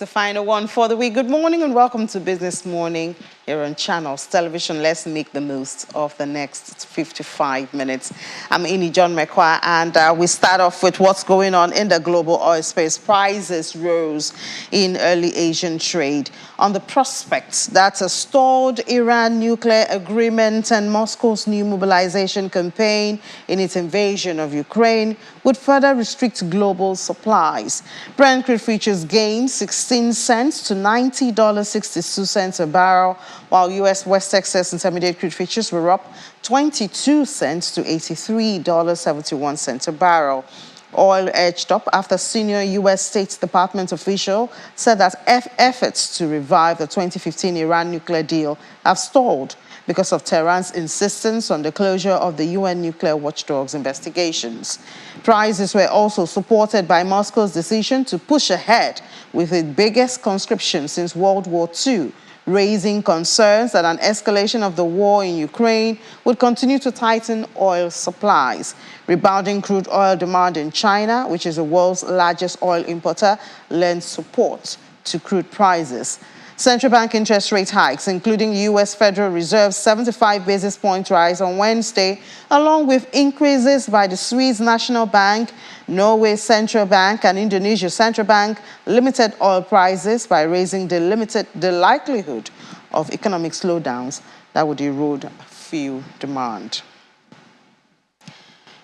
the final one for the week. Good morning and welcome to Business Morning here on Channels Television. Let's make the most of the next 55 minutes. I'm Ini John McQuarrie, and we start off with what's going on in the global oil space. Prices rose in early Asian trade on the prospects that a stalled Iran nuclear agreement and Moscow's new mobilization campaign in its invasion of Ukraine would further restrict global supplies. Brent crude futures gained 16 cents to $90.62 a barrel, while U.S. West Texas Intermediate crude futures were up 22 cents to $83.71 a barrel. Oil edged up after senior U.S. State Department official said that efforts to revive the 2015 Iran nuclear deal have stalled because of Tehran's insistence on the closure of the UN nuclear watchdog's investigations. Prices were also supported by Moscow's decision to push ahead with its biggest conscription since World War II, raising concerns that an escalation of the war in Ukraine would continue to tighten oil supplies. Rebounding crude oil demand in China, which is the world's largest oil importer, lends support to crude prices. Central bank interest rate hikes, including U.S. Federal Reserve's 75 basis point rise on Wednesday, along with increases by the Swiss National Bank, Norway's Central Bank, and Indonesia's Central Bank, limited oil prices by raising the likelihood of economic slowdowns that would erode fuel demand.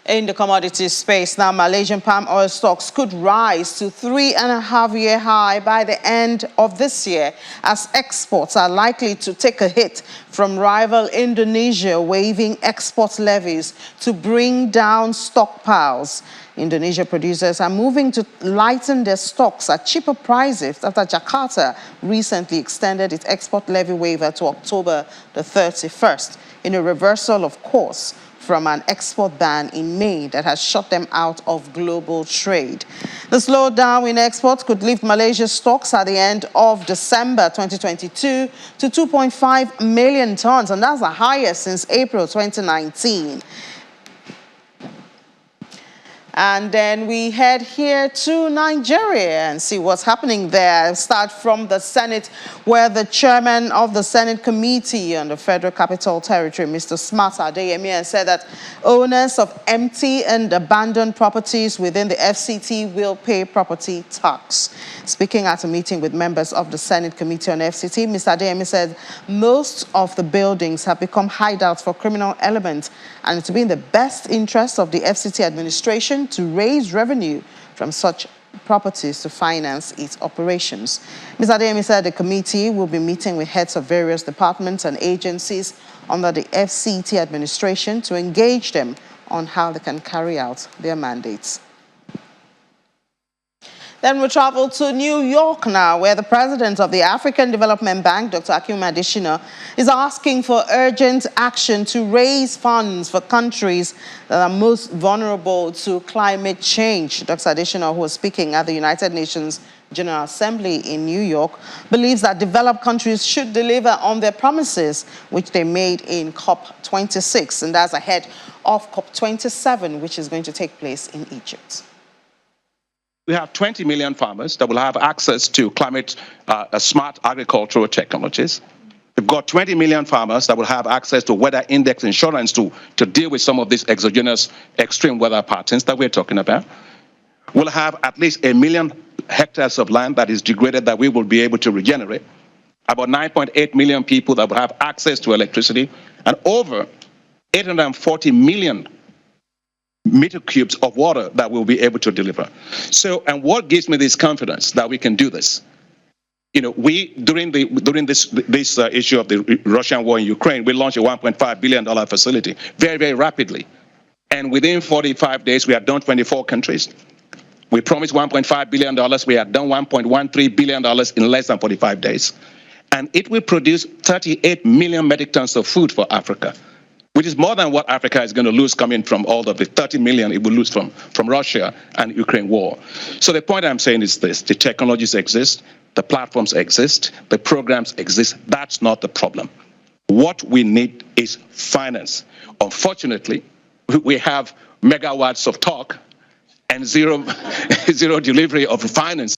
In the commodities space now, Malaysian palm oil stocks could rise to 3.5-year high by the end of this year, as exports are likely to take a hit from rival Indonesia waiving export levies to bring down stockpiles. Indonesia producers are moving to lighten their stocks at cheaper prices after Jakarta recently extended its export levy waiver to October the 31st, in a reversal of course from an export ban in May that has shut them out of global trade. The slowdown in exports could lift Malaysia's stocks at the end of December 2022 to 2.5 million tons, and that's the highest since April 2019. And then we head here to Nigeria and see what's happening there. Start from the Senate, where the chairman of the Senate Committee on the Federal Capital Territory, Mr. Smart Adeyemi, said that owners of empty and abandoned properties within the FCT will pay property tax. Speaking at a meeting with members of the Senate Committee on FCT, Mr. Adeyemi said most of the buildings have become hideouts for criminal elements, and to be in the best interest of the FCT administration to raise revenue from such properties to finance its operations. Mr. Adeyemi said the committee will be meeting with heads of various departments and agencies under the FCT administration to engage them on how they can carry out their mandates. Then we'll travel to New York now, where the president of the African Development Bank, Dr. Akinwumi Adesina, is asking for urgent action to raise funds for countries that are most vulnerable to climate change. Dr. Adesina, who was speaking at the United Nations General Assembly in New York, believes that developed countries should deliver on their promises, which they made in COP26, and that's ahead of COP27, which is going to take place in Egypt. We have 20 million farmers that will have access to climate-smart agricultural technologies. We've got 20 million farmers that will have access to weather index insurance to deal with some of these exogenous extreme weather patterns that we're talking about. We'll have at least 1 million hectares of land that is degraded that we will be able to regenerate. About 9.8 million people that will have access to electricity, and over 840 million meter cubes of water that we'll be able to deliver. So, and what gives me this confidence that we can do this? You know, during this issue of the Russian war in Ukraine, we launched a $1.5 billion facility very, very rapidly. And within 45 days, we had done 24 countries. We promised $1.5 billion. We had done $1.13 billion in less than 45 days. And it will produce 38 million metric tons of food for Africa, which is more than what Africa is going to lose coming from all of the 30 million it will lose from Russia and Ukraine war. So the point I'm saying is this: the technologies exist, the platforms exist, the programs exist. That's not the problem. What we need is finance. Unfortunately, we have megawatts of talk and zero delivery of finance.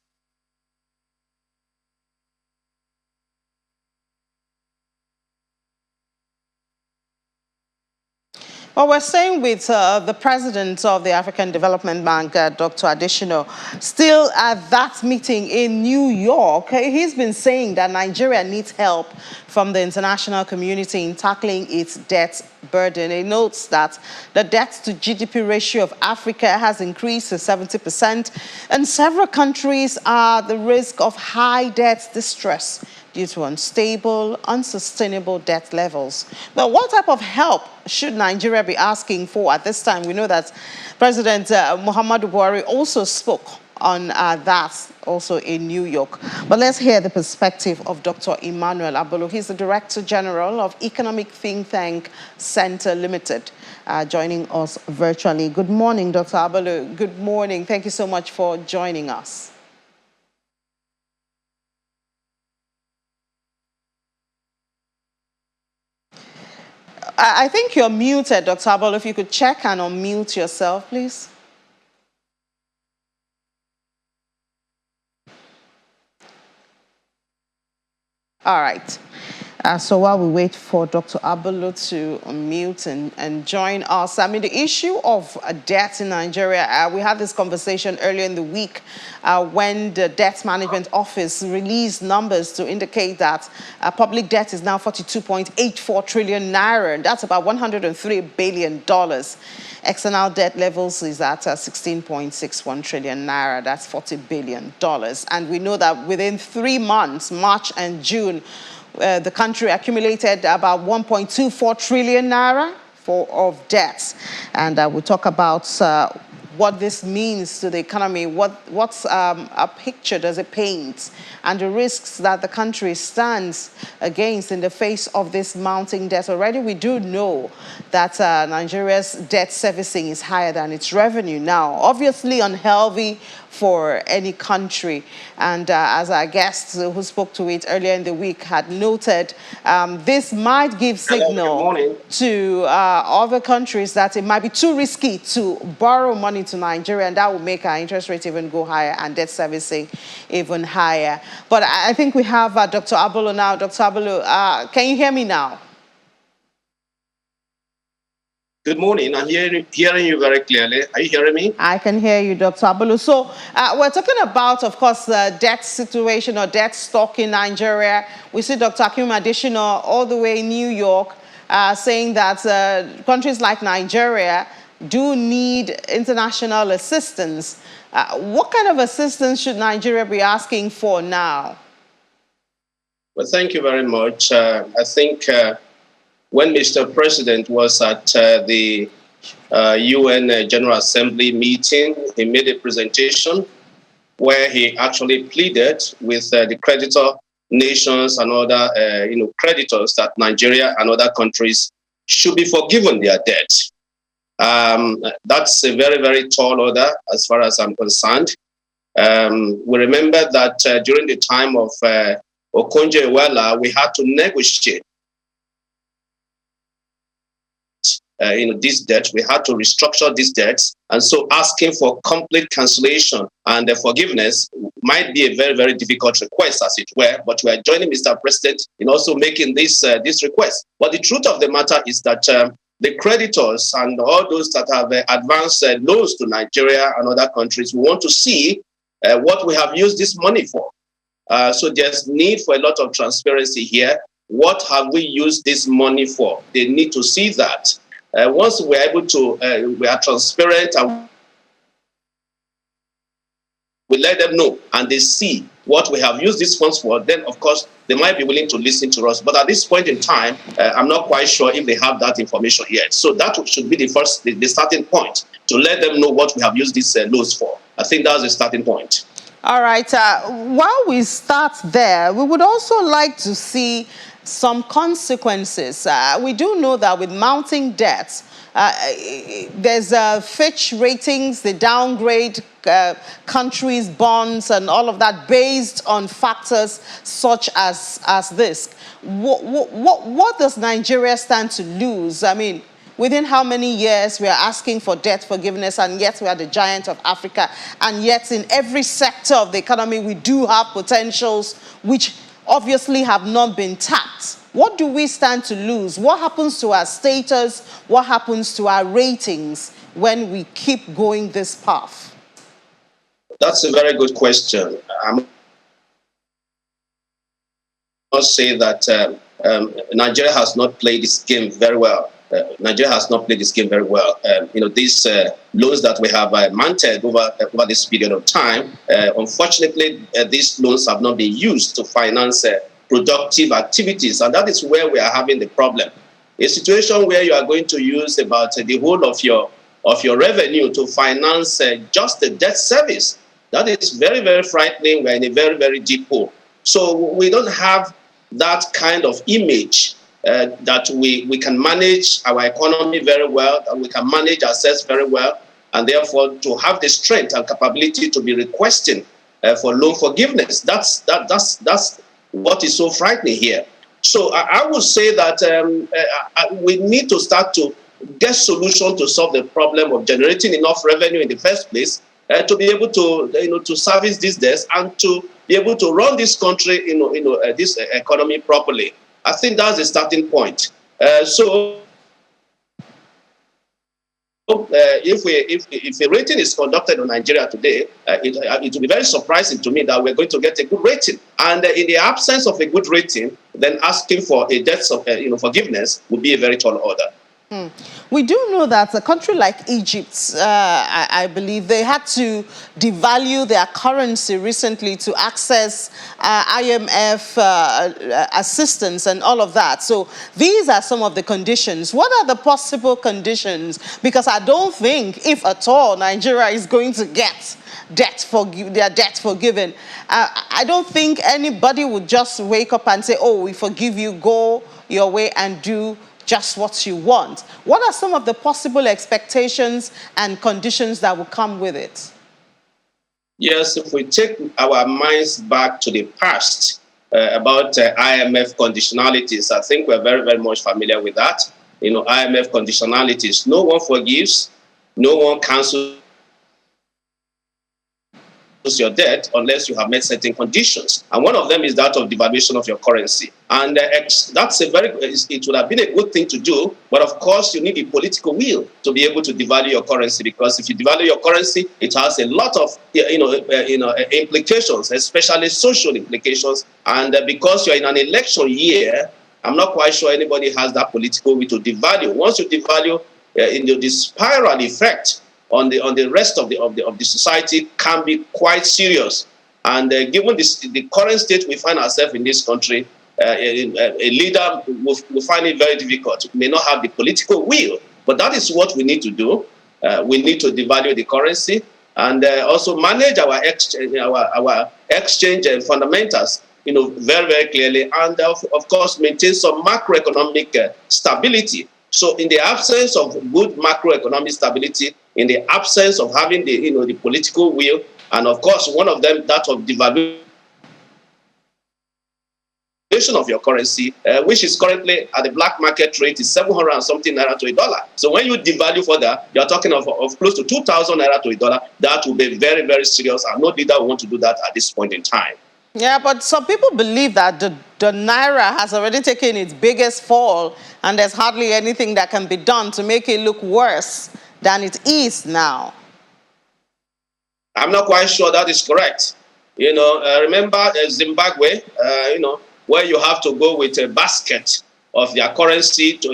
Well, we're staying with the president of the African Development Bank, Dr. Adesina, still at that meeting in New York. He's been saying that Nigeria needs help from the international community in tackling its debt burden. He notes that the debt to GDP ratio of Africa has increased to 70%, and several countries are at the risk of high debt distress due to unstable, unsustainable debt levels. Now, what type of help should Nigeria be asking for at this time? We know that President Muhammadu Buhari also spoke on that also in New York. But let's hear the perspective of Dr. Emmanuel Abolo. He's the Director General of Economic Think Tank Center Limited, joining us virtually. Good morning, Dr. Abolo. Good morning. Thank you so much for joining us. I think you're muted, Dr. Abolo. If you could check and unmute yourself, please. All right. So while we wait for Dr. Abolo to unmute and join us, I mean, the issue of debt in Nigeria, we had this conversation earlier in the week when the Debt Management Office released numbers to indicate that public debt is now 42.84 trillion naira, and that's about $103 billion. External debt levels is at 16.61 trillion naira, that's $40 billion. And we know that within 3 months, March and June, the country accumulated about 1.24 trillion naira of debts. And we'll talk about what this means to the economy, what's a picture does it paint, and the risks that the country stands against in the face of this mounting debt. Already we do know that Nigeria's debt servicing is higher than its revenue now, obviously unhealthy for any country. And as our guest who spoke to it earlier in the week had noted, this might give signal to other countries that it might be too risky to borrow money to Nigeria, and that will make our interest rate even go higher and debt servicing even higher. But I think we have Dr. Abolo now. Dr. Abolo, can you hear me now? Good morning. I'm hearing you very clearly. Are you hearing me? I can hear you, Dr. Abolo. So we're talking about, of course, the debt situation or debt stock in Nigeria. We see Dr. Akim Adesina all the way in New York saying that countries like Nigeria do need international assistance. What kind of assistance should Nigeria be asking for now? Well, thank you very much. I think when Mr. President was at the UN General Assembly meeting, he made a presentation where he actually pleaded with the creditor nations and other creditors that Nigeria and other countries should be forgiven their debt. That's a very, very tall order as far as I'm concerned. We remember that during the time of Okonjo-Iweala, we had to negotiate this debt. We had to restructure these debts. And so asking for complete cancellation and forgiveness might be a very, very difficult request, as it were. But we are joining Mr. President in also making this request. But the truth of the matter is that the creditors and all those that have advanced loans to Nigeria and other countries, we want to see what we have used this money for. So there's need for a lot of transparency here. What have we used this money for? They need to see that. Once we're able to, we are transparent and we let them know and they see what we have used these funds for, then of course they might be willing to listen to us. But at this point in time, I'm not quite sure if they have that information yet. So that should be the starting point, to let them know what we have used these loans for. I think that's the starting point. All right. While we start there, we would also like to see some consequences. We do know that with mounting debts, there's Fitch ratings, they downgrade countries' bonds and all of that based on factors such as this. What does Nigeria stand to lose? I mean, within how many years we are asking for debt forgiveness, and yet we are the giant of Africa, and yet in every sector of the economy we do have potentials which obviously have not been tapped. What do we stand to lose? What happens to our status? What happens to our ratings when we keep going this path? That's a very good question. I must say that Nigeria has not played this game very well. Nigeria has not played this game very well. These loans that we have mounted over this period of time, unfortunately, these loans have not been used to finance productive activities, and that is where we are having the problem. A situation where you are going to use about the whole of your revenue to finance just the debt service. That is very, very frightening. We're in a very, very deep hole. So we don't have that kind of image that we can manage our economy very well, that we can manage assets very well, and therefore to have the strength and capability to be requesting for loan forgiveness. That's what is so frightening here. So I would say that we need to start to get solutions to solve the problem of generating enough revenue in the first place to be able to service these debts and to be able to run this country, this economy properly. I think that's the starting point. If a rating is conducted in Nigeria today, it will be very surprising to me that we're going to get a good rating. And in the absence of a good rating, then asking for a debt forgiveness would be a very tall order. We do know that a country like Egypt, I believe, they had to devalue their currency recently to access IMF assistance and all of that. So these are some of the conditions. What are the possible conditions? Because I don't think, if at all, Nigeria is going to get their debt forgiven. I don't think anybody would just wake up and say, oh, we forgive you, go your way and do just what you want. What are some of the possible expectations and conditions that will come with it? Yes, if we take our minds back to the past about IMF conditionalities, I think we're very, very much familiar with that. IMF conditionalities, no one forgives, no one cancels your debt unless you have met certain conditions, and one of them is that of devaluation of your currency. And that's it would have been a good thing to do, but of course you need the political will to be able to devalue your currency, because if you devalue your currency, it has a lot of implications, especially social implications. And because you're in an election year, I'm not quite sure anybody has that political will to devalue. Once you devalue, the spiral effect on the rest of the society can be quite serious. And given the current state we find ourselves in this country, a leader will find it very difficult. We may not have the political will, but that is what we need to do. We need to devalue the currency and also manage our exchange fundamentals, very, very clearly, and of course maintain some macroeconomic stability. So in the absence of good macroeconomic stability, in the absence of having the political will, and of course one of them, that of devaluation of your currency, which is currently at the black market rate is 700 and something naira to $1. So when you devalue further, you're talking of close to 2,000 naira to $1. That will be very, very serious, and no leader will want to do that at this point in time. Yeah, but some people believe that the naira has already taken its biggest fall, and there's hardly anything that can be done to make it look worse than it is now. I'm not quite sure that is correct. Remember Zimbabwe, where you have to go with a basket of their currency to,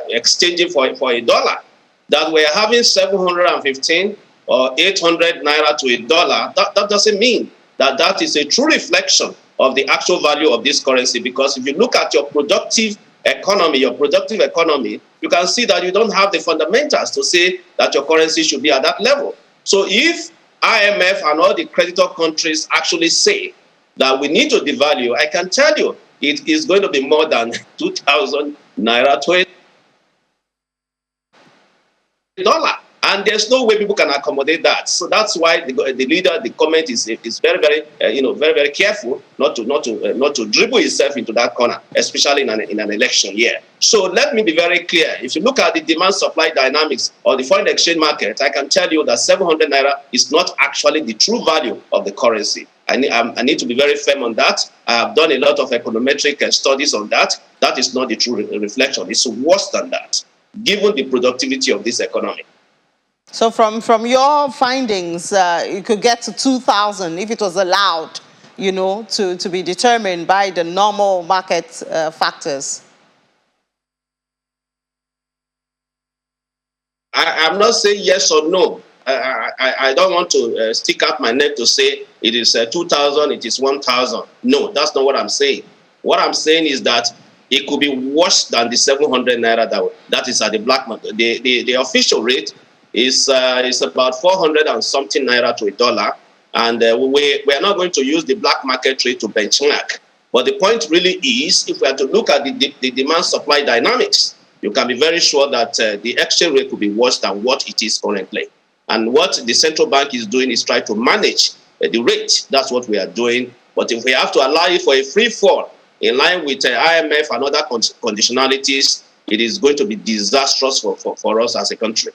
exchange it for $1. That we're having 715 or 800 naira to $1. That doesn't mean that is a true reflection of the actual value of this currency, because if you look at your productive economy, you can see that you don't have the fundamentals to say that your currency should be at that level. So if IMF and all the creditor countries actually say that we need to devalue, I can tell you it is going to be more than 2,000 naira to $1. And there's no way people can accommodate that. So that's why the leader, the comment is very, very, very, very careful not to dribble himself into that corner, especially in an election year. So let me be very clear. If you look at the demand-supply dynamics or the foreign exchange market, I can tell you that 700 naira is not actually the true value of the currency. I need to be very firm on that. I have done a lot of econometric studies on that. That is not the true reflection. It's worse than that, given the productivity of this economy. So from your findings, you could get to 2,000 if it was allowed, to be determined by the normal market factors. I'm not saying yes or no. I don't want to stick out my neck to say it is 2,000, it is 1,000. No, that's not what I'm saying. What I'm saying is that it could be worse than the 700 naira that is at the black market. The official rate is about 400 and something naira to $1. And we are not going to use the black market rate to benchmark. But the point really is, if we are to look at the demand-supply dynamics, you can be very sure that the exchange rate could be worse than what it is currently. And what the central bank is doing is try to manage the rate. That's what we are doing. But if we have to allow it for a free fall in line with IMF and other conditionalities, it is going to be disastrous for us as a country.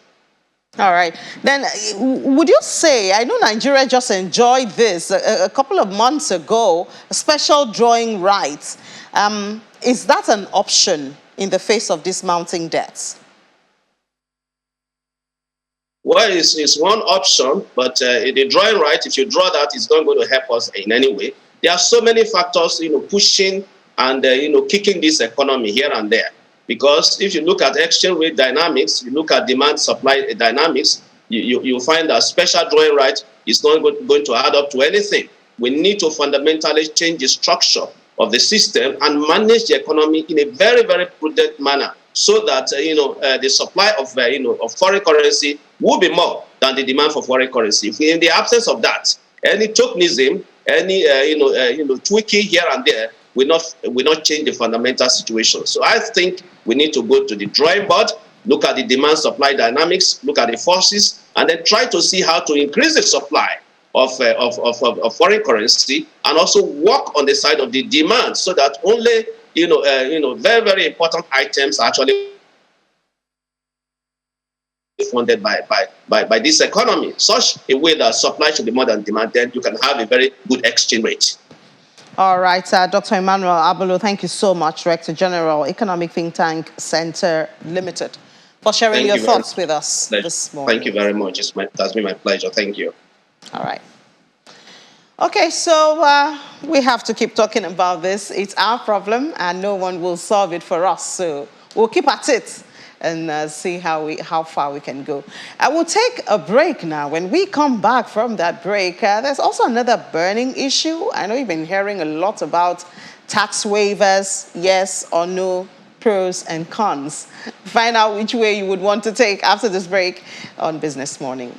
All right. Then would you say, I know Nigeria just enjoyed this a couple of months ago, a special drawing rights. Is that an option in the face of these mounting debts? Well, it's one option, but the drawing right, if you draw that, it's not going to help us in any way. There are so many factors, pushing and, kicking this economy here and there. Because if you look at exchange rate dynamics, you look at demand-supply dynamics, you find that special drawing right is not going to add up to anything. We need to fundamentally change the structure of the system and manage the economy in a very, very prudent manner, so that the supply of of foreign currency will be more than the demand for foreign currency. If in the absence of that, any tokenism, any tweaking here and there will not change the fundamental situation. So I think we need to go to the drawing board, look at the demand supply dynamics, look at the forces, and then try to see how to increase the supply of foreign currency, and also work on the side of the demand, so that only very, very important items are actually funded by this economy, such a way that supply should be more than demand. Then you can have a very good exchange rate. All right, Dr. Emmanuel Abolo, thank you so much, Director General, Economic Think Tank Center Limited, for sharing your thoughts with us this morning. Thank you very much. It has been my pleasure. Thank you. All right. Okay, so we have to keep talking about this. It's our problem, and no one will solve it for us. So we'll keep at it and see how far we can go. I will take a break now. When we come back from that break, there's also another burning issue. I know you've been hearing a lot about tax waivers, yes or no, pros and cons. Find out which way you would want to take after this break on Business Morning.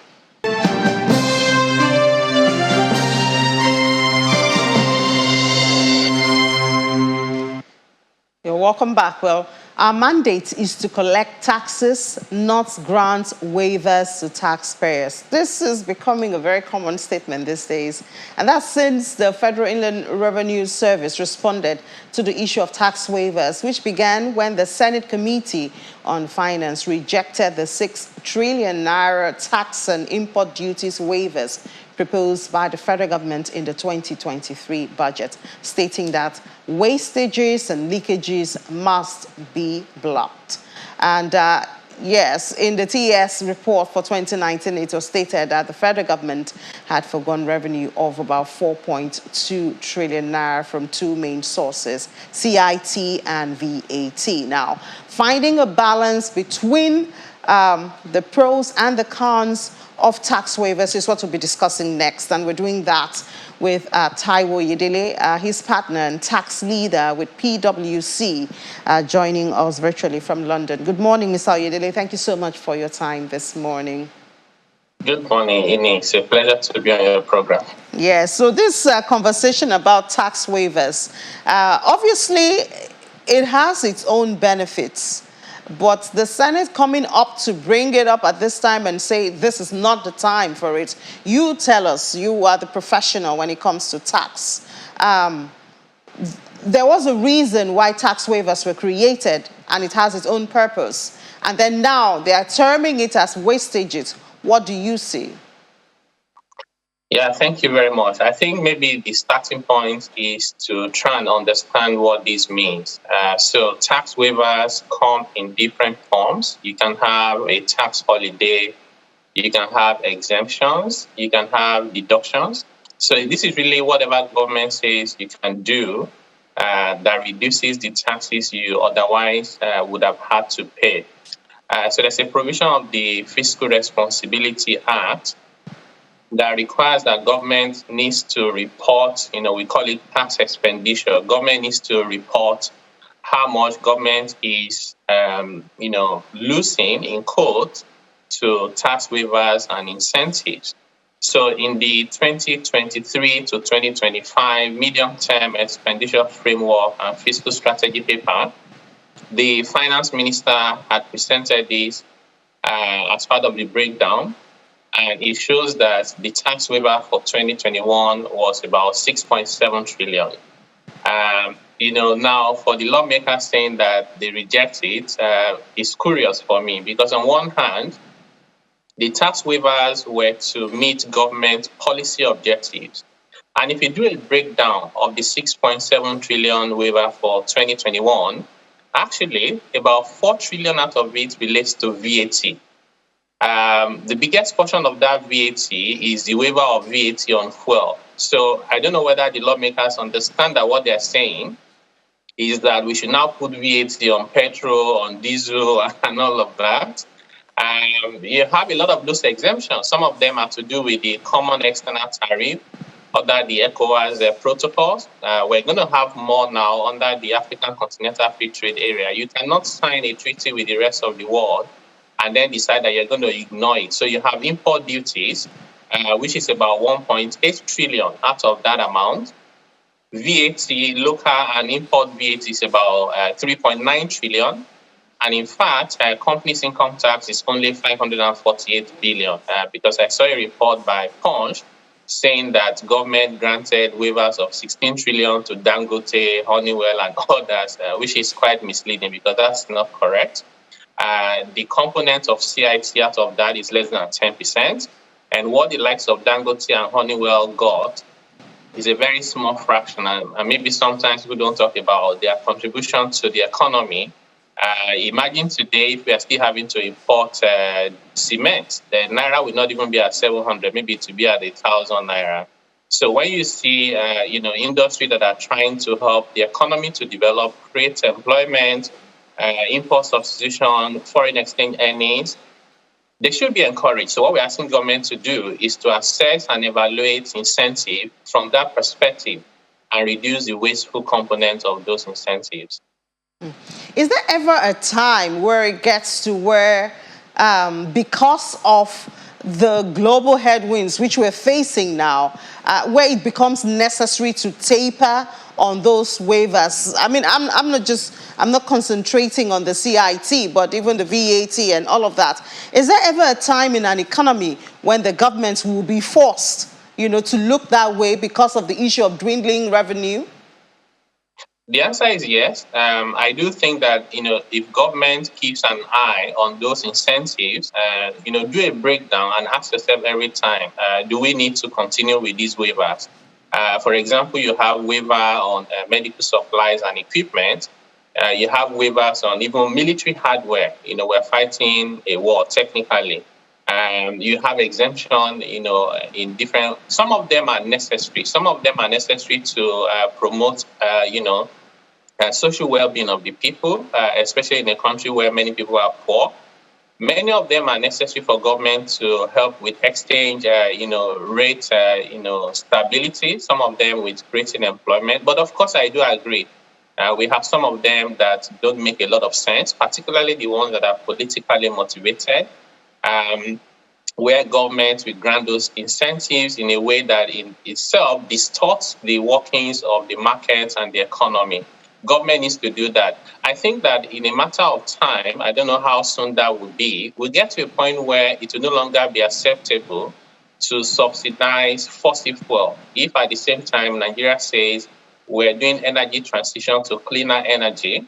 You're welcome back. Well, our mandate is to collect taxes, not grant waivers to taxpayers. This is becoming a very common statement these days, and that's since the Federal Inland Revenue Service responded to the issue of tax waivers, which began when the Senate Committee on Finance rejected the 6 trillion naira tax and import duties waivers proposed by the federal government in the 2023 budget, stating that wastages and leakages must be blocked. And yes, in the TES report for 2019, it was stated that the federal government had forgone revenue of about 4.2 trillion naira from 2 main sources, CIT and VAT. Now, finding a balance between the pros and the cons of tax waivers is what we'll be discussing next, and we're doing that with Taiwo Yedele, his partner and tax leader with PwC, joining us virtually from London. Good morning, Mr. Yedele. Thank you so much for your time this morning. Good morning, Ini. It's a pleasure to be on your program. Yeah, so this conversation about tax waivers, obviously it has its own benefits. But the Senate coming up to bring it up at this time and say this is not the time for it. You tell us, you are the professional when it comes to tax. There was a reason why tax waivers were created, and it has its own purpose. And then now they are terming it as wastages. What do you see? Yeah, thank you very much. I think maybe the starting point is to try and understand what this means. So tax waivers come in different forms. You can have a tax holiday, you can have exemptions, you can have deductions. So this is really whatever government says you can do that reduces the taxes you otherwise would have had to pay. So there's a provision of the Fiscal Responsibility Act that requires that government needs to report, we call it tax expenditure. Government needs to report how much government is, losing in quotes to tax waivers and incentives. So in the 2023 to 2025 medium-term expenditure framework and fiscal strategy paper, the finance minister had presented this as part of the breakdown, and it shows that the tax waiver for 2021 was about 6.7 trillion. Now for the lawmakers saying that they reject it is curious for me, because on one hand, the tax waivers were to meet government policy objectives. And if you do a breakdown of the 6.7 trillion waiver for 2021, actually about 4 trillion out of it relates to VAT. The biggest portion of that VAT is the waiver of VAT on fuel. So I don't know whether the lawmakers understand that what they're saying is that we should now put VAT on petrol, on diesel, and all of that. You have a lot of those exemptions. Some of them are to do with the common external tariff under the ECOWAS protocols. We're going to have more now under the African Continental Free Trade Area. You cannot sign a treaty with the rest of the world and then decide that you're going to ignore it. So you have import duties, which is about 1.8 trillion out of that amount. VAT, local and import VAT is about 3.9 trillion. And in fact, companies' income tax is only 548 billion, because I saw a report by Punch saying that government granted waivers of 16 trillion to Dangote, Honeywell, and others, which is quite misleading because that's not correct. The component of CIT out of that is less than 10%. And what the likes of Dangote and Honeywell got is a very small fraction. And maybe sometimes people don't talk about their contribution to the economy. Imagine today if we are still having to import cement, the naira will not even be at 700, maybe it will be at 1,000 naira. So when you see, industry that are trying to help the economy to develop, create employment, import substitution, foreign exchange earnings, they should be encouraged. So what we're asking government to do is to assess and evaluate incentive from that perspective and reduce the wasteful component of those incentives. Is there ever a time where it gets to where, because of the global headwinds which we're facing now, where it becomes necessary to taper on those waivers? I mean, I'm not concentrating on the CIT, but even the VAT and all of that. Is there ever a time in an economy when the government will be forced, to look that way because of the issue of dwindling revenue? The answer is yes. I do think that, if government keeps an eye on those incentives, do a breakdown and ask yourself every time, do we need to continue with these waivers? For example, you have waiver on medical supplies and equipment. You have waivers on even military hardware. We're fighting a war technically. You have exemption, in different, some of them are necessary. Some of them are necessary to promote, social well-being of the people, especially in a country where many people are poor. Many of them are necessary for government to help with exchange, rate, stability. Some of them with creating employment. But of course, I do agree. We have some of them that don't make a lot of sense, particularly the ones that are politically motivated, where government will grant those incentives in a way that in itself distorts the workings of the market and the economy. Government needs to do that. I think that in a matter of time, I don't know how soon that will be, we'll get to a point where it will no longer be acceptable to subsidize fossil fuel. If at the same time Nigeria says we're doing energy transition to cleaner energy,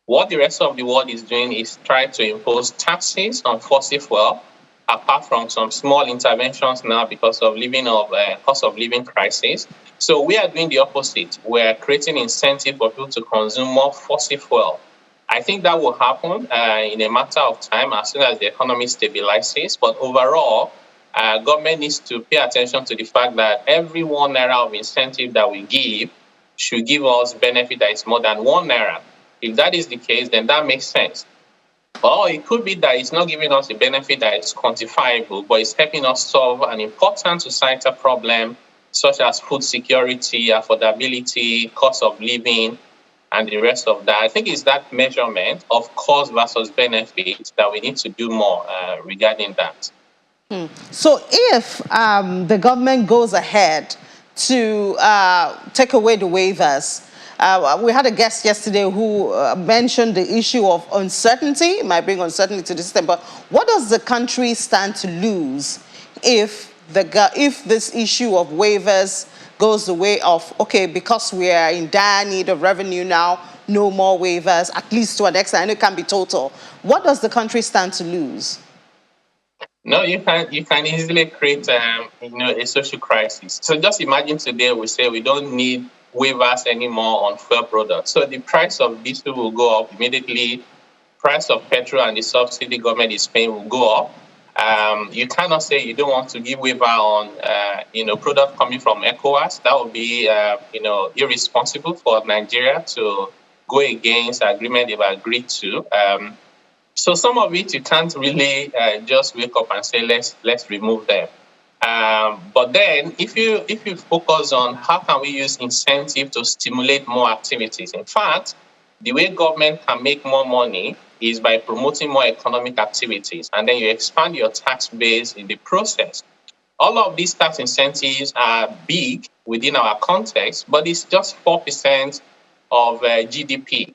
what the rest of the world is doing is try to impose taxes on fossil fuel apart from some small interventions now because of cost of living crisis. So we are doing the opposite. We're creating incentive for people to consume more fossil fuel. I think that will happen in a matter of time as soon as the economy stabilizes. But overall, government needs to pay attention to the fact that every 1 naira of incentive that we give should give us benefit that is more than 1 naira. If that is the case, then that makes sense. Or it could be that it's not giving us a benefit that is quantifiable, but it's helping us solve an important societal problem such as food security, affordability, cost of living, and the rest of that. I think it's that measurement of cost versus benefit that we need to do more regarding that. So if the government goes ahead to take away the waivers, we had a guest yesterday who mentioned the issue of uncertainty. It might bring uncertainty to the system, but what does the country stand to lose if this issue of waivers goes the way of, okay, because we are in dire need of revenue now, no more waivers, at least to an extent, I know it can be total. What does the country stand to lose? No, you can easily create a social crisis. So just imagine today we say we don't need waivers anymore on fuel products. So the price of diesel will go up immediately. Price of petrol and the subsidy government is paying will go up. You cannot say you don't want to give waiver on product coming from ECOWAS. That would be irresponsible for Nigeria to go against agreement they've agreed to. So some of it you can't really just wake up and say let's remove them. But then if you focus on how can we use incentive to stimulate more activities, in fact, the way government can make more money is by promoting more economic activities, and then you expand your tax base in the process. All of these tax incentives are big within our context, but it's just 4% of GDP.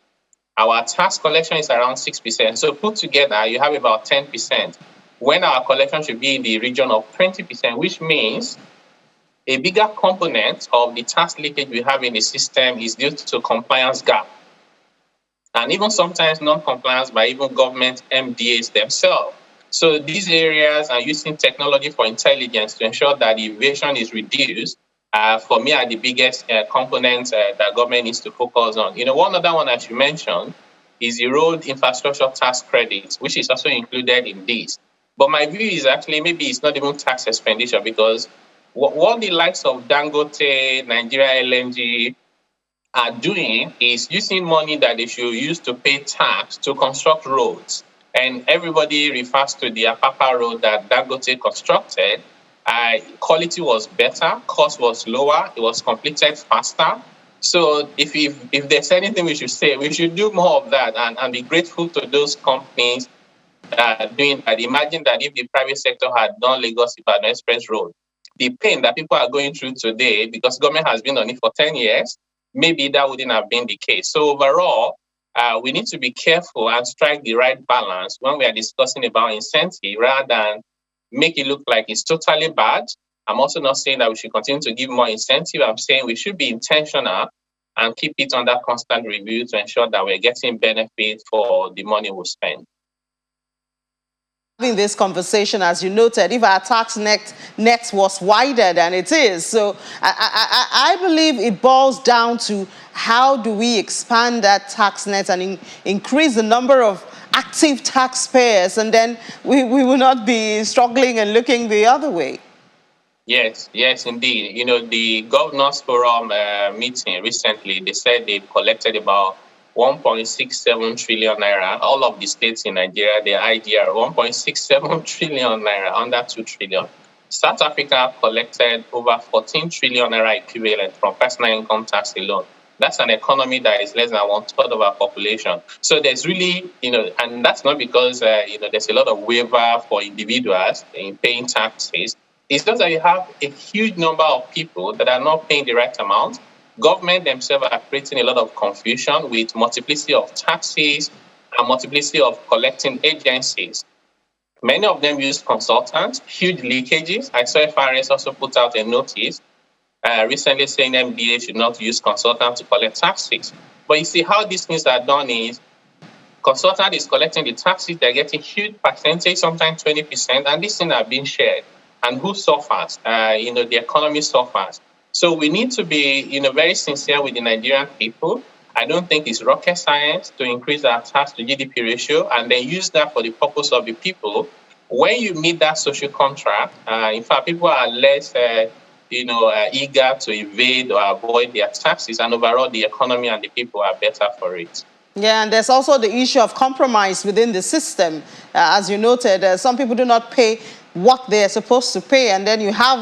Our tax collection is around 6%. So put together, you have about 10%, when our collection should be in the region of 20%, which means a bigger component of the tax leakage we have in the system is due to compliance gap. And even sometimes non-compliance by even government MDAs themselves. So these areas are using technology for intelligence to ensure that evasion is reduced. For me, are the biggest components that government needs to focus on. One other one I should mention is the road infrastructure tax credits, which is also included in this. But my view is actually maybe it's not even tax expenditure, because what the likes of Dangote, Nigeria LNG are doing is using money that they should use to pay tax to construct roads. And everybody refers to the Apapa road that Dangote constructed. Quality was better, cost was lower, it was completed faster. So if there's anything we should say, we should do more of that and be grateful to those companies doing that. Imagine that if the private sector had done Lagos-Ibadan Express Road, the pain that people are going through today, because government has been on it for 10 years, maybe that wouldn't have been the case. So overall, we need to be careful and strike the right balance when we are discussing about incentive, rather than make it look like it's totally bad. I'm also not saying that we should continue to give more incentive. I'm saying we should be intentional and keep it under constant review to ensure that we're getting benefit for the money we spend. Having this conversation, as you noted, if our tax net was wider than it is. So I believe it boils down to how do we expand that tax net and increase the number of active taxpayers, and then we will not be struggling and looking the other way. Yes, indeed. The Governors Forum meeting recently, they said they've collected about 1.67 trillion naira. All of the states in Nigeria, their IDR, 1.67 trillion naira, under 2 trillion. South Africa collected over 14 trillion naira equivalent from personal income tax alone. That's an economy that is less than 1/3 of our population. So there's really, and that's not because, there's a lot of waiver for individuals in paying taxes. It's just that you have a huge number of people that are not paying the right amount. Government themselves are creating a lot of confusion with multiplicity of taxes and multiplicity of collecting agencies. Many of them use consultants, huge leakages. I saw FRS also put out a notice recently saying MDA should not use consultants to collect taxes. But you see how these things are done is Consultant is collecting the taxes, they're getting huge percentage, sometimes 20%, and these things are being shared. And who suffers? The economy suffers. So we need to be, very sincere with the Nigerian people. I don't think it's rocket science to increase our tax to GDP ratio and then use that for the purpose of the people. When you meet that social contract, in fact, people are less, eager to evade or avoid their taxes, and overall, the economy and the people are better for it. Yeah, and there's also the issue of compromise within the system. As you noted, some people do not pay what they're supposed to pay, and then you have,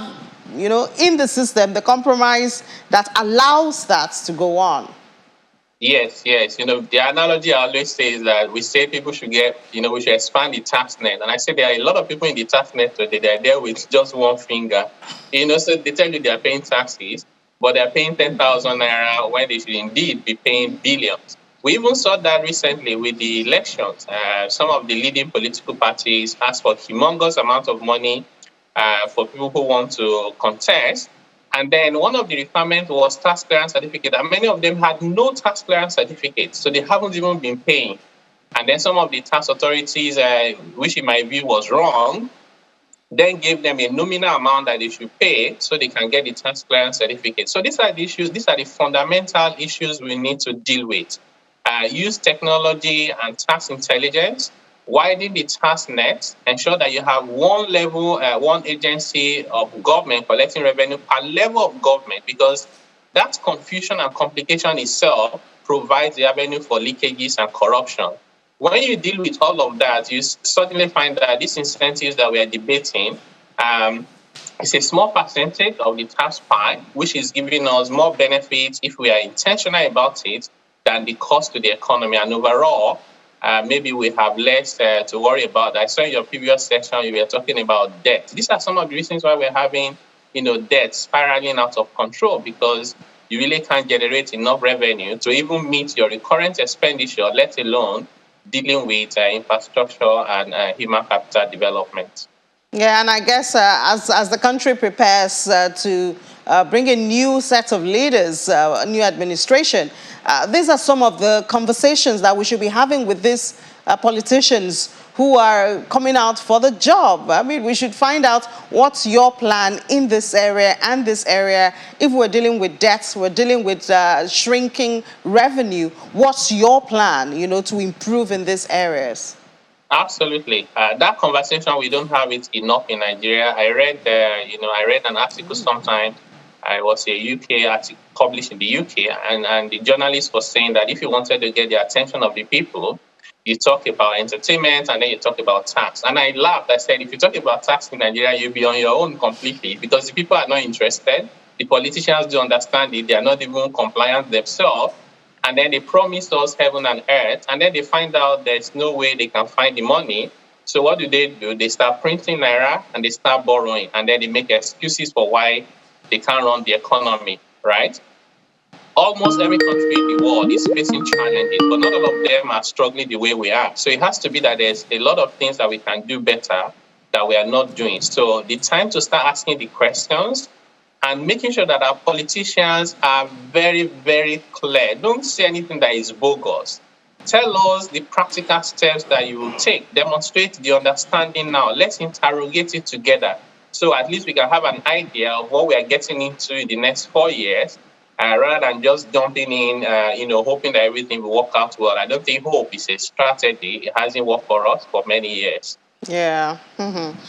in the system, the compromise that allows that to go on. Yes. The analogy I always say is that we say people should get, we should expand the tax net. And I say there are a lot of people in the tax net today, they're there with just one finger. So they tell you they're paying taxes, but they're paying 10,000 naira when they should indeed be paying billions. We even saw that recently with the elections. Some of the leading political parties asked for humongous amount of money for people who want to contest. And then one of the requirements was tax clearance certificate, and many of them had no tax clearance certificate, so they haven't even been paying. And then some of the tax authorities, which in my view was wrong, then gave them a nominal amount that they should pay so they can get the tax clearance certificate. So these are the issues, these are the fundamental issues we need to deal with. Use technology and tax intelligence, widen the tax net, ensure that you have one level, one agency of government collecting revenue per level of government, because that confusion and complication itself provides the avenue for leakages and corruption. When you deal with all of that, you certainly find that these incentives that we are debating is a small percentage of the tax pie, which is giving us more benefits if we are intentional about it than the cost to the economy. And overall, maybe we have less to worry about. I saw in your previous section, you were talking about debt. These are some of the reasons why we're having, debt spiraling out of control, because you really can't generate enough revenue to even meet your recurrent expenditure, let alone dealing with infrastructure and human capital development. Yeah, and I guess as the country prepares to bring a new set of leaders, a new administration, these are some of the conversations that we should be having with these politicians who are coming out for the job. I mean, we should find out what's your plan in this area and this area. If we're dealing with debts, we're dealing with shrinking revenue, what's your plan, to improve in these areas? Absolutely. That conversation, we don't have it enough in Nigeria. I read an article sometime. I was a UK article published in the UK, and the journalist was saying that if you wanted to get the attention of the people, you talk about entertainment and then you talk about tax. And I laughed. I said, if you talk about tax in Nigeria, you'll be on your own completely, because the people are not interested. The politicians don't understand it. They are not even compliant themselves. And then they promise us heaven and earth, and then they find out there's no way they can find the money. So what do? They start printing naira and they start borrowing, and then they make excuses for why they can't run the economy, right? Almost every country in the world is facing challenges, but not all of them are struggling the way we are. So it has to be that there's a lot of things that we can do better that we are not doing. So the time to start asking the questions and making sure that our politicians are very, very clear. Don't say anything that is bogus. Tell us the practical steps that you will take. Demonstrate the understanding now. Let's interrogate it together, so at least we can have an idea of what we are getting into in the next 4 years, rather than just jumping in, hoping that everything will work out well. I don't think hope is a strategy. It hasn't worked for us for many years. Yeah. Mm-hmm.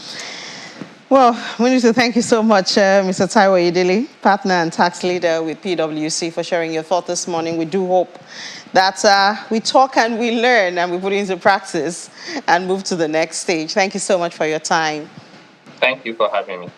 Well, we need to thank you so much, Mr. Taiwo Idili, partner and tax leader with PwC, for sharing your thought this morning. We do hope that we talk and we learn and we put it into practice and move to the next stage. Thank you so much for your time. Thank you for having me.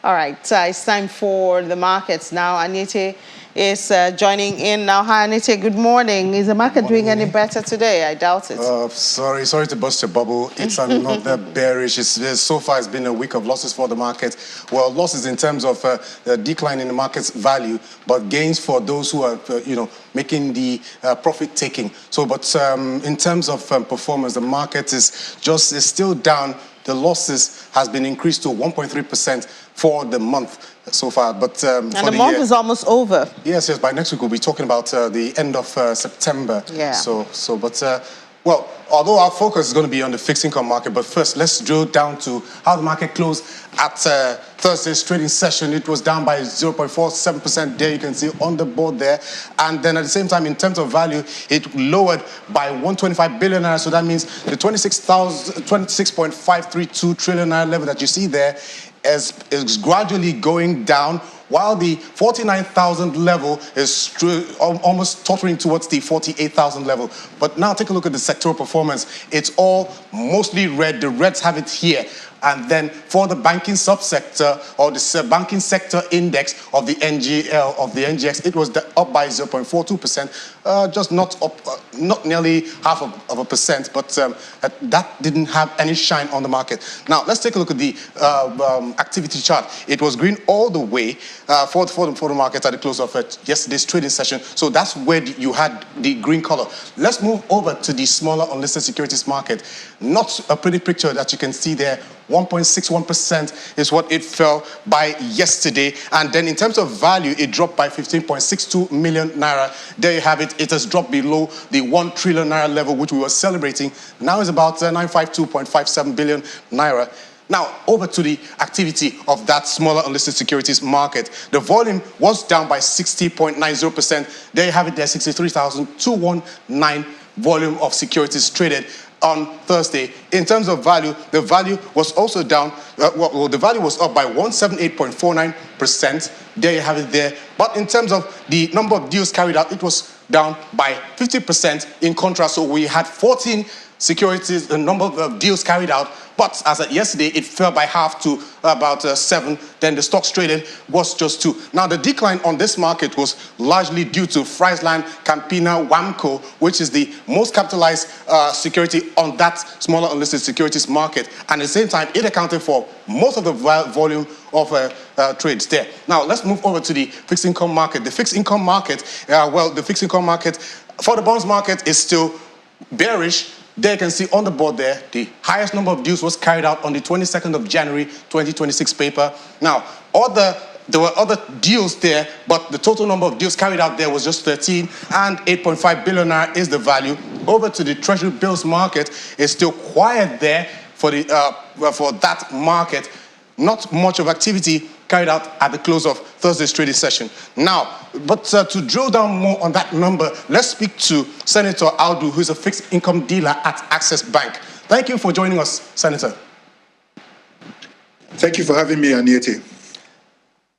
All right, it's time for the markets now. Anita is joining in now. Hi, Anita, good morning. Is the market doing any better today? I doubt it. Sorry to burst your bubble. It's another bearish. So far, it's been a week of losses for the market. Well, losses in terms of the decline in the market's value, but gains for those who are, making the profit taking. So, but in terms of performance, the market is still down. The losses has been increased to 1.3% for the month. so far. But and the month is almost over. Yes, by next week we'll be talking about the end of September. Yeah. Well, although our focus is going to be on the fixed income market, but first let's drill down to how the market closed at Thursday's trading session. It was down by 0.47% there, you can see on the board there. And then at the same time, in terms of value, it lowered by 125 billion naira. So that means the 26.532 trillion naira level that you see there is gradually going down, while the 49,000 level is almost tottering towards the 48,000 level. But now take a look at the sectoral performance. It's all mostly red. The reds have it here. And then for the banking subsector, or the banking sector index of the NGL, of the NGX, it was up by 0.42%, just not up, not nearly half of a percent, but that didn't have any shine on the market. Now, let's take a look at the activity chart. It was green all the way for the market at the close of yesterday's trading session. So that's where you had the green color. Let's move over to the smaller unlisted securities market. Not a pretty picture that you can see there. 1.61% is what it fell by yesterday. And then in terms of value, it dropped by 15.62 million naira. There you have it. It has dropped below the 1 trillion naira level, which we were celebrating. Now it's about 952.57 billion naira. Now, over to the activity of that smaller unlisted securities market. The volume was down by 60.90%. There you have it there, 63,219 volume of securities traded on Thursday. In terms of value, the value was also down. The value was up by 178.49%. There you have it there. But in terms of the number of deals carried out, it was down by 50% in contrast. So we had 14 securities, the number of deals carried out, but as of yesterday, it fell by half to about 7. Then the stocks traded was just 2. Now, the decline on this market was largely due to Friesland Campina Wamco, which is the most capitalized security on that smaller unlisted securities market. And at the same time, it accounted for most of the volume of trades there. Now, let's move over to the fixed income market. The fixed income market, for the bonds market is still bearish. There you can see on the board there, the highest number of deals was carried out on the 22nd of January, 2026 paper. Now, there were other deals there, but the total number of deals carried out there was just 13, and 8.5 billion naira is the value. Over to the treasury bills market, it's still quiet there for that market. Not much of activity carried out at the close of Thursday's trading session. Now, but to drill down more on that number, let's speak to Senator Audu, who's a fixed income dealer at Access Bank. Thank you for joining us, Senator. Thank you for having me, Aniete.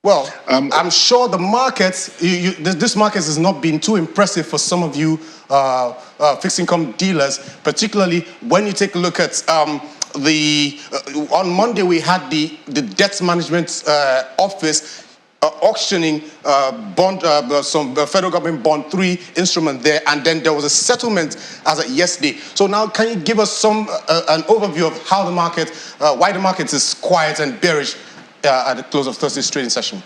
Well, I'm sure the market, this market has not been too impressive for some of you fixed income dealers, particularly when you take a look at on Monday we had the debt management office auctioning some federal government bond 3 instrument there, and then there was a settlement as of yesterday. So now, can you give us an overview of how the market, why the market is quiet and bearish at the close of Thursday's trading session?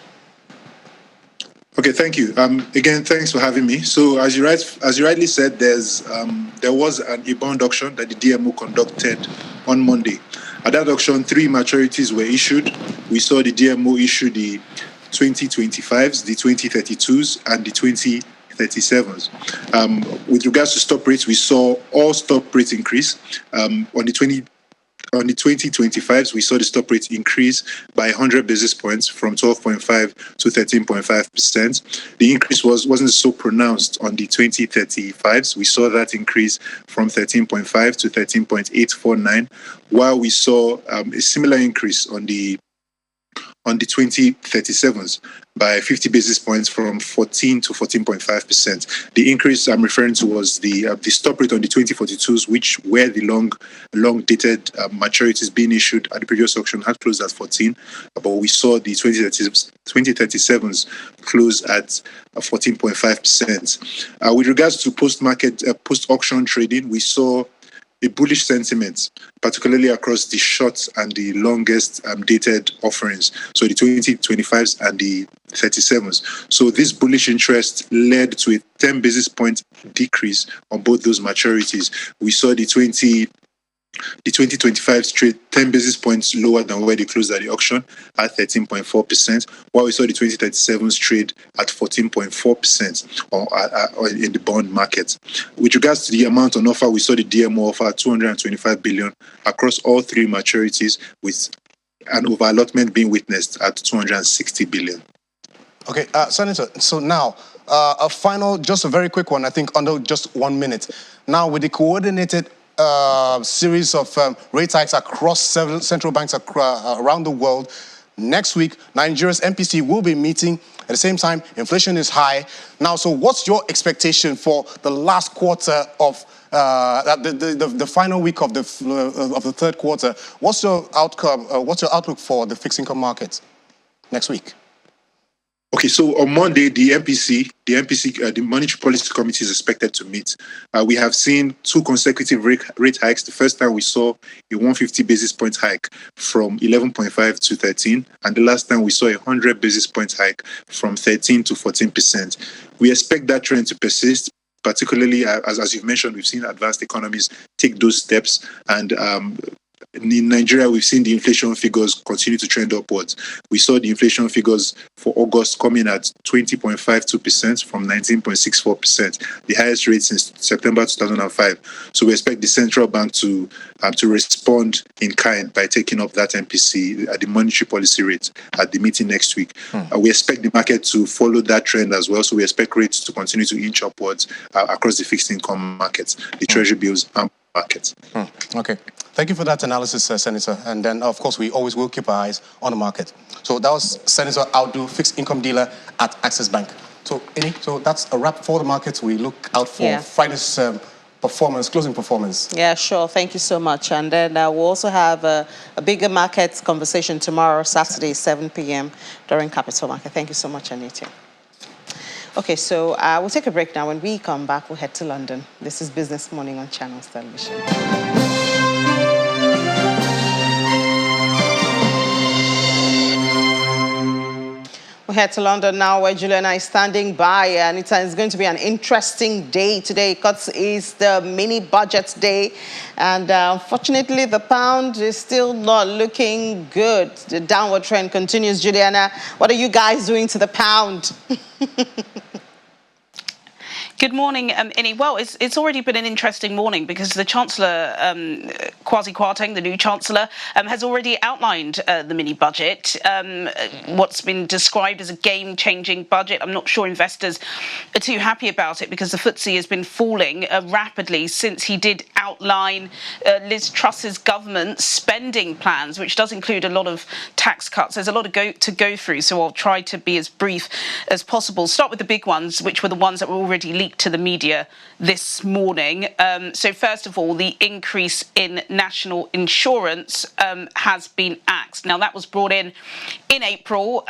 Okay, thank you. Again, thanks for having me. So, as you rightly said, there was a bond auction that the DMO conducted on Monday. At that auction, 3 maturities were issued. We saw the DMO issue the 2025s, the 2032s, and the 2037s. With regards to stop rates, we saw all stop rates increase. On the 2025s, we saw the stop rate increase by 100 basis points from 12.5 to 13.5%. The increase wasn't so pronounced on the 2035s. We saw that increase from 13.5 to 13.849, while we saw a similar increase on the 2037s by 50 basis points from 14 to 14.5%. The increase I'm referring to was the stop rate on the 2042s, which were the long-dated maturities being issued at the previous auction had closed at 14, but we saw the 2037s close at 14.5%. With regards to post-auction trading, we saw a bullish sentiment, particularly across the short and the longest dated offerings, so the 2025s and the 37s. So this bullish interest led to a 10 basis point decrease on both those maturities. We saw the 20 The 2025 trade 10 basis points lower than where they closed at the auction at 13.4%, while we saw the 2037 trade at 14.4% in the bond market. With regards to the amount on offer, we saw the DMO offer 225 billion across all three maturities, with an over-allotment being witnessed at 260 billion. Okay, Senator, so now, just a very quick one, I think under just 1 minute. Now, with the coordinated series of rate hikes across several central banks around the world, next week, Nigeria's MPC will be meeting. At the same time, inflation is high. Now, so what's your expectation for the last quarter of the final week of the third quarter? What's your outcome? What's your outlook for the fixed income markets next week? Okay, so on Monday, the Monetary Policy Committee is expected to meet. We have seen two consecutive rate hikes. The first time we saw a 150 basis point hike from 11.5 to 13, and the last time we saw a 100 basis point hike from 13 to 14%. We expect that trend to persist, particularly as you've mentioned, we've seen advanced economies take those steps, and in Nigeria, we've seen the inflation figures continue to trend upwards. We saw the inflation figures for August coming at 20.52% from 19.64%, the highest rate since September 2005. So we expect the central bank to respond in kind by taking up that MPC at the monetary policy rate at the meeting next week. We expect the market to follow that trend as well. So we expect rates to continue to inch upwards across the fixed income markets, the treasury bills and markets. Okay. Thank you for that analysis, Senator. And then, of course, we always will keep our eyes on the market. So that was Senator Audu, fixed income dealer at Access Bank. So, so that's a wrap for the markets. We look out for Friday's closing performance. Yeah, sure. Thank you so much. And then we'll also have a bigger markets conversation tomorrow, Saturday, 7 p.m. during Capital Market. Thank you so much, Anita. Okay, so we'll take a break now. When we come back, we'll head to London. This is Business Morning on Channels Television. We head to London now, where Juliana is standing by. And it's going to be an interesting day today because it's the mini budget day. And unfortunately, the pound is still not looking good. The downward trend continues. Juliana, what are you guys doing to the pound? Good morning, Inni. Well, it's already been an interesting morning because the Chancellor, Kwasi Kwarteng, the new Chancellor, has already outlined the mini-budget, what's been described as a game-changing budget. I'm not sure investors are too happy about it because the FTSE has been falling rapidly since he did outline Liz Truss's government spending plans, which does include a lot of tax cuts. There's a lot to go through, so I'll try to be as brief as possible. Start with the big ones, which were the ones that were already leaked to the media this morning. So first of all, the increase in national insurance has been axed. Now, that was brought in April,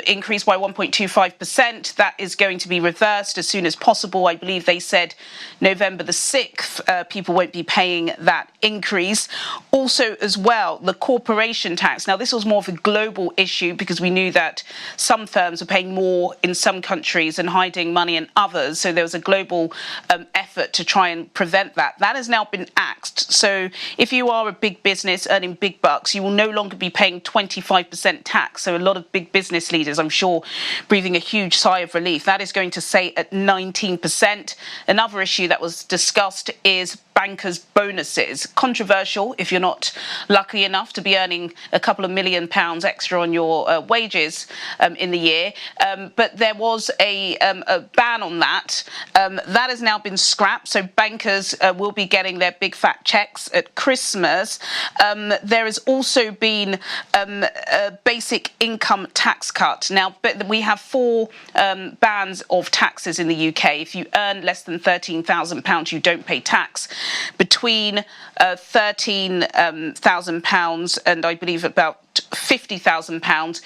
increased by 1.25%. That is going to be reversed as soon as possible. I believe they said November the 6th, people won't be paying that increase. Also, as well, the corporation tax. Now, this was more of a global issue because we knew that some firms were paying more in some countries and hiding money in others. So there was a global effort to try and prevent that. That has now been axed. So if you are a big business earning big bucks, you will no longer be paying 25% tax. So a lot of big business leaders, I'm sure, breathing a huge sigh of relief. That is going to stay at 19%. Another issue that was discussed is bankers' bonuses. Controversial if you're not lucky enough to be earning a couple of £1 million extra on your wages in the year. But there was a ban on that. That has now been scrapped. So bankers will be getting their big fat checks at Christmas. There has also been a basic income tax cut. Now, we have four bands of taxes in the UK. If you earn less than £13,000, you don't pay tax. Between £13,000 and I believe about £50,000,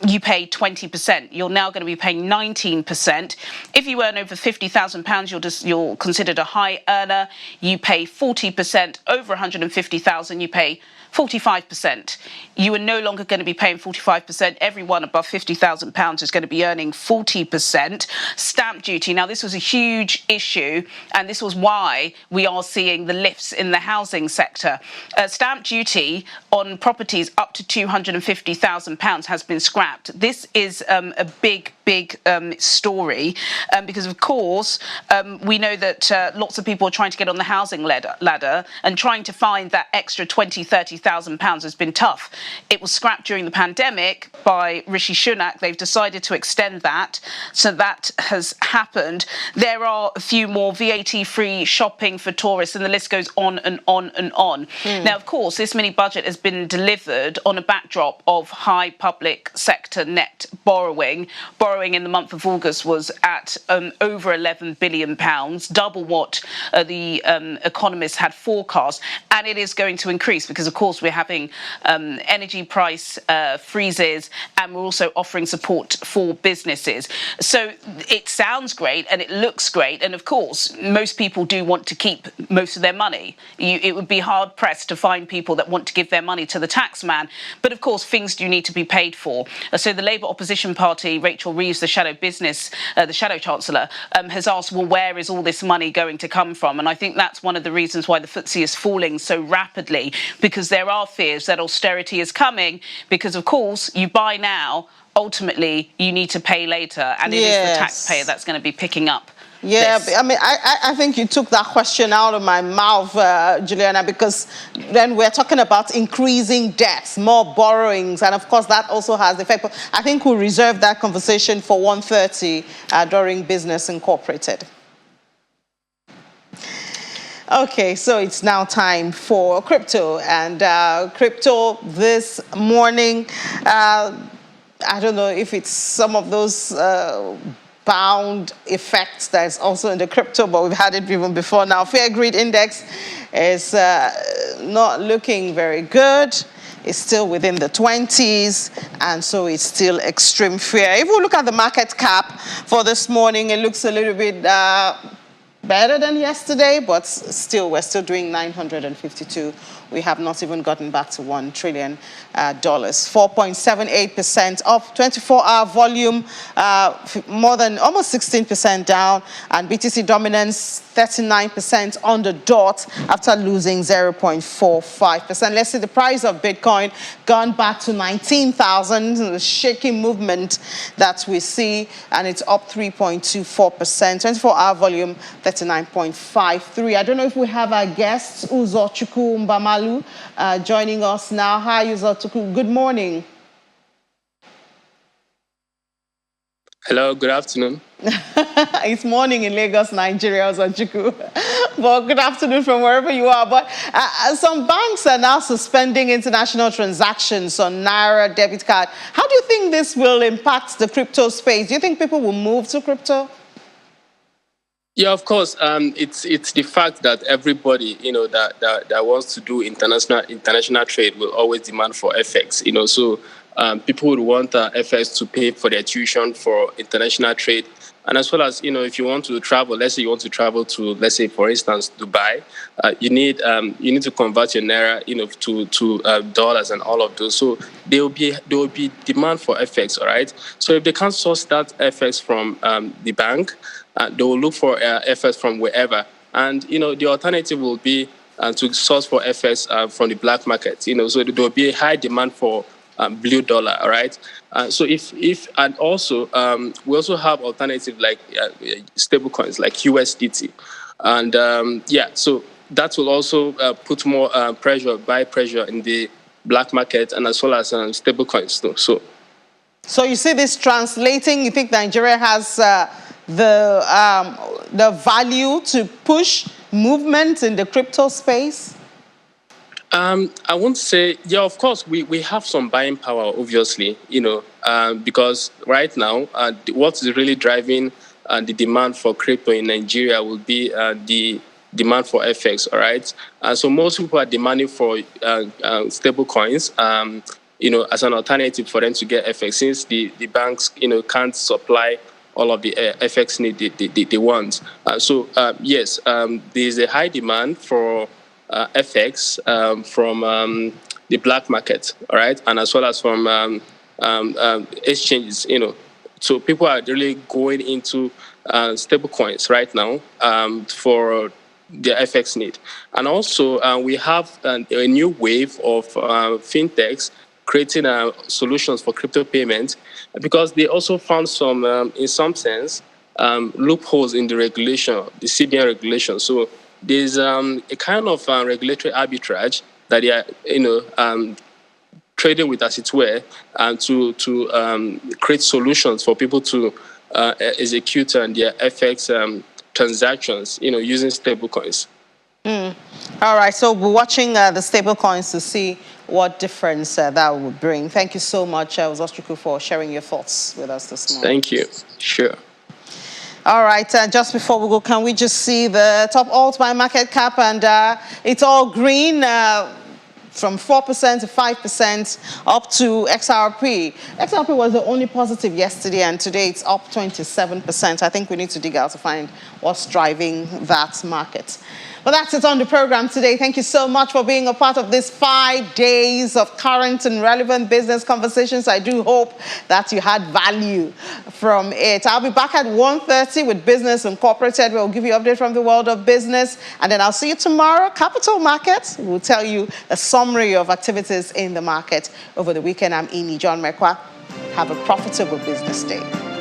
you pay 20%. You're now going to be paying 19%. If you earn over £50,000, you're considered a high earner. You pay 40%. Over £150,000, you pay 45%. You are no longer going to be paying 45%. Everyone above £50,000 is going to be earning 40%. Stamp duty. Now, this was a huge issue, and this was why we are seeing the lifts in the housing sector. Stamp duty on properties up to £250,000 has been scrapped. This is a big story because, of course, we know that lots of people are trying to get on the housing ladder, and trying to find that extra £20,000-30,000 has been tough. It was scrapped during the pandemic by Rishi Sunak. They've decided to extend that, so that has happened. There are a few more VAT-free shopping for tourists, and the list goes on and on and on. Now, of course, this mini budget has been delivered on a backdrop of high public sector net borrowing. Borrowing in the month of August was at over £11 billion, double what the economists had forecast, and it is going to increase because, of course, we're having energy price freezes, and we're also offering support for businesses. So it sounds great and it looks great, and of course most people do want to keep most of their money. It would be hard pressed to find people that want to give their money to the tax man, but of course things do need to be paid for. So the Labour opposition party, Rachel Reeves, the shadow chancellor, has asked, well, where is all this money going to come from? And I think that's one of the reasons why the FTSE is falling so rapidly, because there are fears that austerity is coming, because of course you buy now, ultimately you need to pay later, and it is the taxpayer that's going to be picking up. Yeah, this. I mean, I think you took that question out of my mouth, Juliana, because then we're talking about increasing debts, more borrowings, and of course that also has the effect. But I think we'll reserve that conversation for 1:30 during Business Incorporated. Okay, so it's now time for crypto, and crypto this morning, I don't know if it's some of those bound effects that's also in the crypto, but we've had it even before now. Fear greed index is not looking very good. It's still within the 20s, and so it's still extreme fear. If we look at the market cap for this morning, it looks a little bit better than yesterday, but still, we're still doing 952. We have not even gotten back to $1 trillion. 4.78% up, 24-hour volume, more than almost 16% down, and BTC dominance 39% on the dot after losing 0.45%. Let's see the price of Bitcoin gone back to 19,000, the shaky movement that we see, and it's up 3.24%. 24-hour volume 39.53. I don't know if we have our guests, Uzochukwu Mbamalu, joining us now. Hi, Uzochukwu. Good morning. Hello, good afternoon. It's morning in Lagos, Nigeria, Uzochukwu. Well, good afternoon from wherever you are. But some banks are now suspending international transactions on Naira debit card. How do you think this will impact the crypto space? Do you think people will move to crypto? Yeah, of course. It's the fact that everybody, that wants to do international trade will always demand for FX. So people would want FX to pay for their tuition for international trade, and as well as if you want to travel, let's say you want to travel to, let's say for instance, Dubai, you need to convert your Naira, to dollars and all of those. So there will be demand for FX. All right. So if they can't source that FX from the bank, they will look for FX from wherever, and the alternative will be to source for FX from the black market. So there will be a high demand for blue dollar. All right. So if and also we also have alternative like stable coins like USDT, and so that will also put more buy pressure in the black market, and as well as stable coins too. So you see this translating? You think Nigeria has the value to push movement in the crypto space? I won't say, of course, we have some buying power, obviously, because right now, what is really driving the demand for crypto in Nigeria will be the demand for FX, all right? So most people are demanding for stable coins, as an alternative for them to get FX, since the banks, can't supply all of the FX need they want. Yes, there is a high demand for FX from the black market, all right, and as well as from exchanges, So people are really going into stable coins right now for their FX need. And also, we have a new wave of fintechs creating solutions for crypto payments because they also found some, in some sense, loopholes in the regulation, the CBN regulation. So there's a kind of regulatory arbitrage that they are, trading with, as it were, and to create solutions for people to execute their FX transactions, using stablecoins. All right, so we're watching the stable coins to see what difference that will bring. Thank you so much, Uzochukwu, for sharing your thoughts with us this morning. Thank you. Sure. All right, just before we go, can we just see the top alt by market cap? And it's all green. From 4% to 5% up to XRP. XRP was the only positive yesterday, and today it's up 27%. I think we need to dig out to find what's driving that market. Well, that's it on the program today. Thank you so much for being a part of this 5 days of current and relevant business conversations. I do hope that you had value from it. I'll be back at 1:30 with Business Incorporated. We'll give you an update from the world of business. And then I'll see you tomorrow. Capital Markets will tell you a summary of activities in the market over the weekend. I'm Ini John Mekwa. Have a profitable business day.